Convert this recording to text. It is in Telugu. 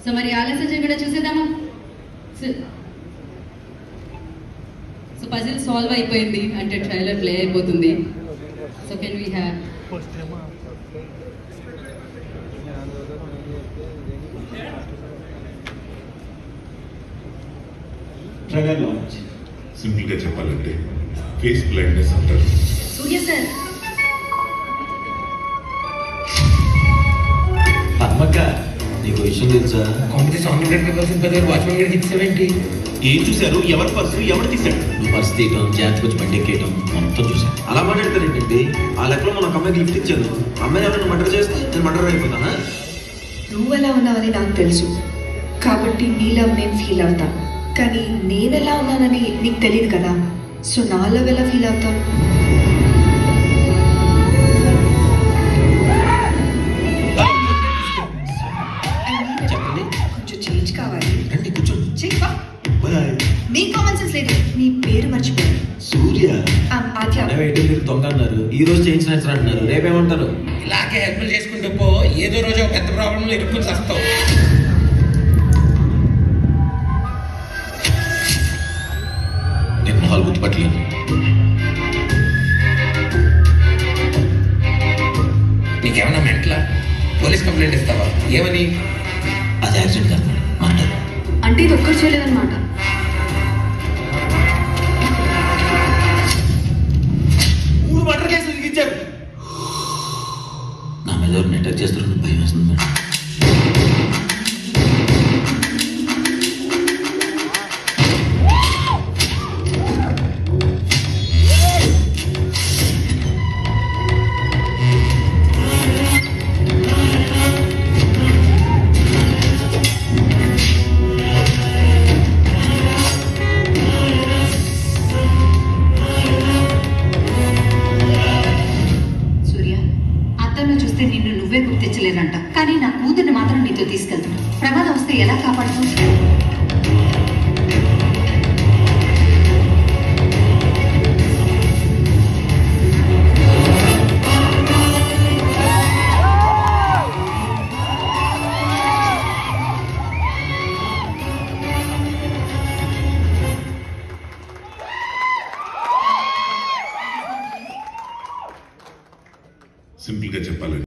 సో మరి ఆలస్యం చేయకుండా చూసేద్దామా? సో పజిల్ సాల్వ్ అయిపోయింది అంటే ట్రైలర్ ప్లే అయిపోతుంది. So can we have trailer launch. Simple గా చెప్పాలంటే ఫేస్ బ్లైండ్నెస్ అంటారు. సూర్య సార్. పద్మక్క నీకు విషయం తెలుసా? కాంపిటీషన్ ఆన్లైన్ పర్సన్ పెద్ద వాచ్మెన్ గడి తీసేవేంటి? ఏం చూశారు? ఎవరి పర్సు ఎవరు తీశాడు? నువ్వు పర్సు తీయటం, జాతి వచ్చి బండి ఎక్కేయటం మొత్తం చూశాను. అలా మాట్లాడతారు ఏంటంటే ఆ లెక్కలో మన అమ్మాయికి లిఫ్ట్ ఇచ్చాను. అమ్మాయి ఎవరైనా మర్డర్ చేస్తే నేను మర్డర్ అయిపోతానా? నువ్వు ఎలా ఉన్నావని నాకు తెలుసు కాబట్టి నీ లవ్ నేను ఫీల్ అవుతా. కానీ నేనెలా ఉన్నానని నీకు తెలియదు కదా. సో నా లవ్ ఎలా ఫీల్ అవుతా? చెప్పండి. కొంచెం చేంజ్ కావాలి. రండి కూర్చోండి. నీ కామన్ సెన్స్ లేదు. నీ పేరు మర్చిపోయాను. సూర్య. ఆద్య. మీరు దొంగ అన్నారు, ఈ రోజు చేయించిన అంటున్నారు, రేపేమంటారు? ఇలాగే హెల్ప్ చేసుకుంటూ పో, ఏదో రోజు ఒక పెద్ద ప్రాబ్లంలో ఇరుక్కుని వస్తావు. నేను మొహాలు గుర్తుపట్టలేదు. నీకేమన్నా మెంటలా? పోలీస్ కంప్లైంట్ ఇస్తావా? ఏమని? అది యాక్సిడెంట్ కాదు, మర్డర్. అంటే ఇది ఒక్కరు చేయలేదన్నమాట. మర్డర్ కేసులు ఇచ్చారు. నా మీద ఎవరిని అటాక్ చేస్తారని భయం వేస్తుంది మేడం. చూస్తే నిన్ను నువ్వే గుర్తించలేనంట, కానీ నా కూతుర్ని మాత్రం నీతో తీసుకెళ్తాను. ప్రమాదం వస్తే ఎలా కాపాడుతావు?